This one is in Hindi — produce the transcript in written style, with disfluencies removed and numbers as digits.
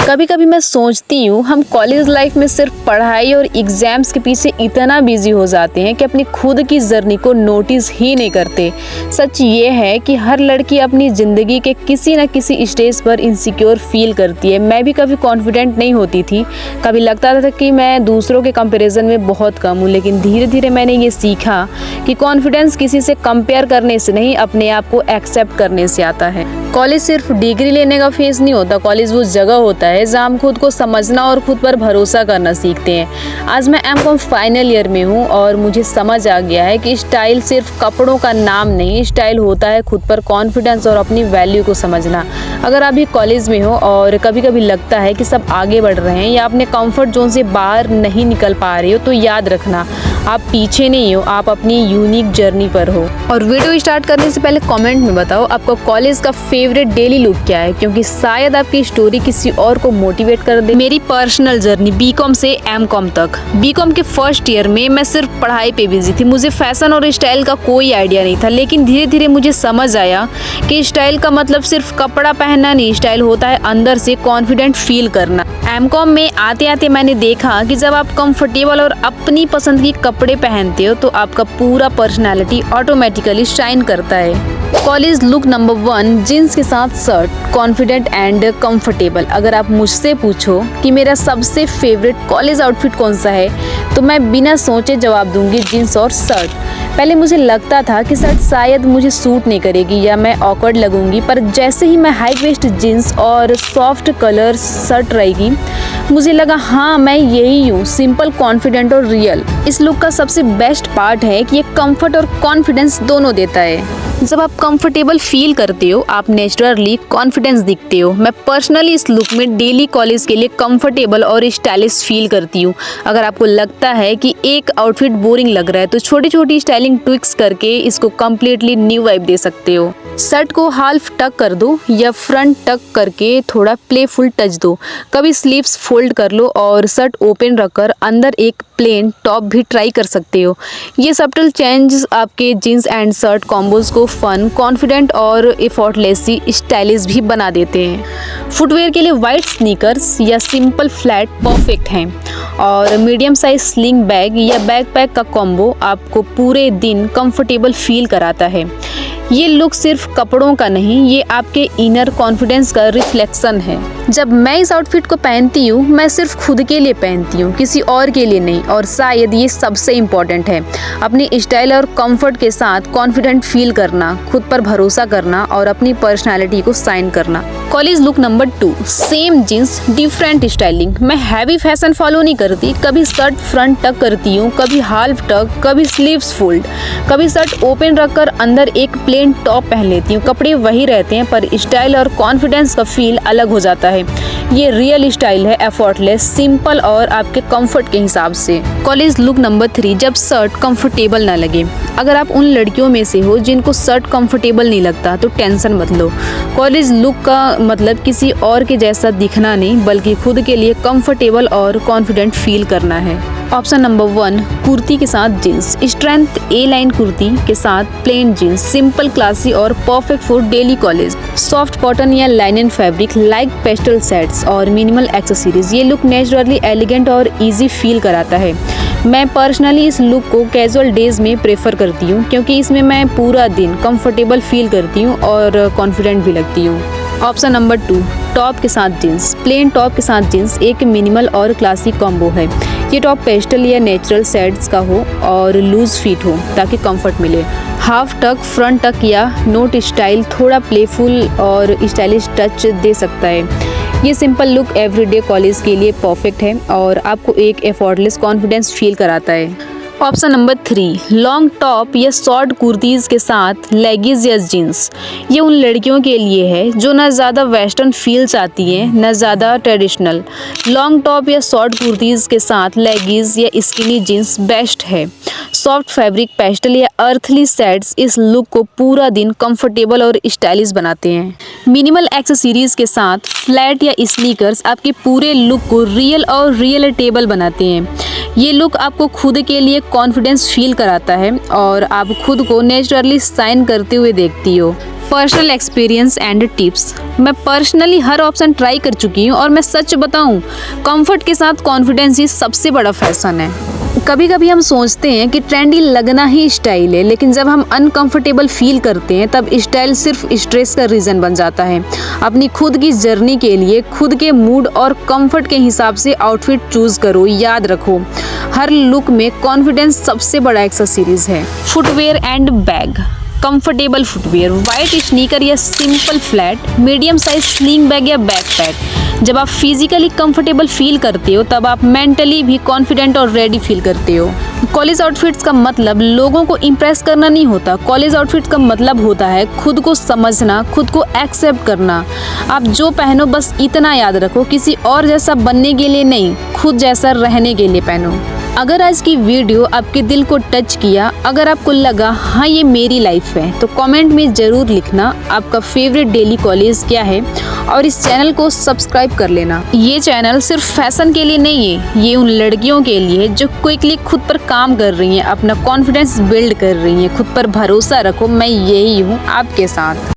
कभी कभी मैं सोचती हूँ हम कॉलेज लाइफ में सिर्फ पढ़ाई और एग्जाम्स के पीछे इतना बिजी हो जाते हैं कि अपनी खुद की जर्नी को नोटिस ही नहीं करते। सच ये है कि हर लड़की अपनी ज़िंदगी के किसी न किसी स्टेज पर इनसिक्योर फील करती है। मैं भी कभी कॉन्फिडेंट नहीं होती थी, कभी लगता था कि मैं दूसरों के कंपैरिजन में बहुत कम हूँ, लेकिन धीरे धीरे मैंने ये सीखा कि कॉन्फिडेंस किसी से कंपेयर करने से नहीं, अपने आप को एक्सेप्ट करने से आता है। कॉलेज सिर्फ डिग्री लेने का फेज नहीं होता, कॉलेज वो जगह होता है जहाँ हम खुद को समझना और खुद पर भरोसा करना सीखते हैं। आज मैं एमकॉम फाइनल ईयर में हूँ और मुझे समझ आ गया है कि स्टाइल सिर्फ कपड़ों का नाम नहीं, स्टाइल होता है खुद पर कॉन्फिडेंस और अपनी वैल्यू को समझना। अगर आप भी कॉलेज में हो और कभी कभी लगता है कि सब आगे बढ़ रहे हैं या अपने कंफर्ट जोन से बाहर नहीं निकल पा रहे हो, तो याद रखना आप पीछे नहीं हो, आप अपनी यूनिक जर्नी पर हो। और वीडियो स्टार्ट करने से पहले कमेंट में बताओ आपका कॉलेज का फेवरेट डेली लुक क्या है, क्योंकि शायद आपकी स्टोरी किसी और को मोटिवेट कर दे। मेरी पर्सनल जर्नी बीकॉम से एमकॉम तक। बीकॉम के फर्स्ट ईयर में मैं सिर्फ पढ़ाई पे बिजी थी, मुझे फैशन और स्टाइल का कोई आइडिया नहीं था, लेकिन धीरे धीरे मुझे समझ आया कि स्टाइल का मतलब सिर्फ कपड़ा पहनना नहीं, स्टाइल होता है अंदर से कॉन्फिडेंट फील करना। एमकॉम में आते आते मैंने देखा कि जब आप कंफर्टेबल और अपनी पसंद की कपड़े पहनते हो तो आपका पूरा पर्सनालिटी ऑटोमेटिकली शाइन करता है। कॉलेज लुक नंबर 1, जीन्स के साथ शर्ट, कॉन्फिडेंट एंड कंफर्टेबल। अगर आप मुझसे पूछो कि मेरा सबसे फेवरेट कॉलेज आउटफिट कौन सा है, तो मैं बिना सोचे जवाब दूंगी जीन्स और शर्ट। पहले मुझे लगता था कि शर्ट शायद मुझे सूट नहीं करेगी या मैं ऑकवर्ड लगूंगी, पर जैसे ही मैं हाई वेस्ट जीन्स और सॉफ्ट कलर शर्ट रहेगी, मुझे लगा हाँ मैं यही हूँ, सिंपल, कॉन्फिडेंट और रियल। इस लुक का सबसे बेस्ट पार्ट है कि ये कंफर्ट और कॉन्फिडेंस दोनों देता है। जब आप कंफर्टेबल फील करते हो आप नेचुरली कॉन्फिडेंस दिखते हो। मैं पर्सनली इस लुक में डेली कॉलेज के लिए कंफर्टेबल और स्टाइलिश फील करती हूँ। अगर आपको लगता है कि एक आउटफिट बोरिंग लग रहा है तो छोटी छोटी स्टाइलिंग ट्विक्स करके इसको कम्प्लीटली न्यू वाइब दे सकते हो। शर्ट को हाफ टक कर दो या फ्रंट टक करके थोड़ा प्लेफुल टच दो। कभी स्लीव्स फोल्ड कर लो और शर्ट ओपन रखकर अंदर एक प्लेन टॉप भी ट्राई कर सकते हो। ये सब्टल चेंज आपके जीन्स एंड शर्ट कॉम्बोज को फन, कॉन्फिडेंट और एफर्टलेसली स्टाइलिश भी बना देते हैं। फुटवेयर के लिए वाइट स्नीकर्स या सिंपल फ्लैट परफेक्ट हैं, और मीडियम साइज स्लिंग बैग या बैकपैक का कॉम्बो आपको पूरे दिन कंफर्टेबल फील कराता है। ये लुक सिर्फ कपड़ों का नहीं, ये आपके इनर कॉन्फिडेंस का रिफ्लेक्शन है। जब मैं इस आउटफिट को पहनती हूँ मैं सिर्फ खुद के लिए पहनती हूँ, किसी और के लिए नहीं। और शायद ये सबसे इम्पोर्टेंट है, अपनी स्टाइल और कंफर्ट के साथ कॉन्फिडेंट फील करना, खुद पर भरोसा करना और अपनी पर्सनालिटी को साइन करना। College look number 2, same jeans different styling. मैं हैवी फैशन फॉलो नहीं करती, कभी शर्ट फ्रंट टक करती हूँ, कभी हाफ टक, कभी स्लीव्स फोल्ड, कभी शर्ट ओपन रखकर अंदर एक प्लेन टॉप पहन लेती हूँ। कपड़े वही रहते हैं पर स्टाइल और कॉन्फिडेंस का फील अलग हो जाता है। ये रियल स्टाइल है, एफर्टलेस, सिंपल और आपके कंफर्ट के हिसाब से। कॉलेज लुक नंबर 3, जब शर्ट कंफर्टेबल ना लगे। अगर आप उन लड़कियों में से हो जिनको शर्ट कंफर्टेबल नहीं लगता तो टेंशन मत लो। कॉलेज लुक का मतलब किसी और के जैसा दिखना नहीं, बल्कि खुद के लिए कंफर्टेबल और कॉन्फिडेंट फील करना है। ऑप्शन नंबर 1, कुर्ती के साथ जीन्स। स्ट्रेंथ ए लाइन कुर्ती के साथ प्लेन जीन्स, सिंपल, क्लासी और perfect for daily college. Soft cotton या लाइनन फैब्रिक, लाइट पेस्टल सेट्स और मिनिमल एक्सेसरीज। ये लुक नेचुरली एलिगेंट और इजी फील कराता है। मैं पर्सनली इस लुक को कैजुअल डेज में प्रेफर करती हूँ, क्योंकि इसमें मैं पूरा दिन कंफर्टेबल फील करती हूँ और कॉन्फिडेंट भी लगती हूँ। ऑप्शन नंबर 2, टॉप के साथ जीन्स। प्लेन टॉप के साथ जीन्स एक मिनिमल और क्लासिक कॉम्बो है। ये टॉप पेस्टल या नेचुरल शेड्स का हो और लूज फिट हो ताकि कंफर्ट मिले। हाफ टक, फ्रंट टक या नोट स्टाइल थोड़ा प्लेफुल और स्टाइलिश टच दे सकता है। ये सिंपल लुक एवरीडे कॉलेज के लिए परफेक्ट है और आपको एक एफर्टलेस कॉन्फिडेंस फील कराता है। ऑप्शन नंबर 3, लॉन्ग टॉप या शॉर्ट कुर्तीज़ के साथ लेगिंग्स या जीन्स। ये उन लड़कियों के लिए है जो न ज़्यादा वेस्टर्न फील चाहती हैं न ज़्यादा ट्रेडिशनल। लॉन्ग टॉप या शॉर्ट कुर्तीज़ के साथ लेगिंग्स या स्किनी जीन्स बेस्ट है। सॉफ्ट फैब्रिक, पेस्टल या अर्थली शेड्स इस लुक को पूरा दिन कंफर्टेबल और स्टाइलिश बनाते हैं। मिनिमल एक्सेसरीज के साथ फ्लैट या स्नीकर्स आपके पूरे लुक को रियल और रियलेटेबल बनाते हैं। ये लुक आपको खुद के लिए कॉन्फिडेंस फील कराता है और आप खुद को नेचुरली शाइन करते हुए देखती हो। Personal experience and tips. मैं पर्सनली हर ऑप्शन ट्राई कर चुकी हूँ और मैं सच बताऊँ, कंफर्ट के साथ कॉन्फिडेंस ही सबसे बड़ा फैशन है। कभी कभी हम सोचते हैं कि ट्रेंडी लगना ही स्टाइल है, लेकिन जब हम अनकंफर्टेबल फील करते हैं तब स्टाइल सिर्फ स्ट्रेस का रीज़न बन जाता है। अपनी खुद की जर्नी के लिए खुद के मूड और कंफर्ट के हिसाब से आउटफिट चूज़ करो। याद रखो, हर लुक में कॉन्फिडेंस सबसे बड़ा एक्सेसरीज है। Footwear and bag. Comfortable footwear, white sneaker या simple flat, medium size sling bag या बैकपैक। जब आप फिजिकली कंफर्टेबल फील करते हो तब आप मेंटली भी कॉन्फिडेंट और रेडी फील करते हो। कॉलेज आउटफिट्स का मतलब लोगों को इम्प्रेस करना नहीं होता। कॉलेज आउटफिट्स का मतलब होता है खुद को समझना, खुद को एक्सेप्ट करना। आप जो पहनो बस इतना याद रखो, किसी और जैसा बनने के लिए नहीं, खुद जैसा रहने के लिए पहनो। अगर आज की वीडियो आपके दिल को टच किया, अगर आपको लगा हाँ ये मेरी लाइफ है, तो कमेंट में ज़रूर लिखना आपका फेवरेट डेली कॉलेज क्या है और इस चैनल को सब्सक्राइब कर लेना। ये चैनल सिर्फ फैशन के लिए नहीं है, ये उन लड़कियों के लिए है जो क्विकली खुद पर काम कर रही हैं, अपना कॉन्फिडेंस बिल्ड कर रही हैं। खुद पर भरोसा रखो, मैं यही हूँ आपके साथ।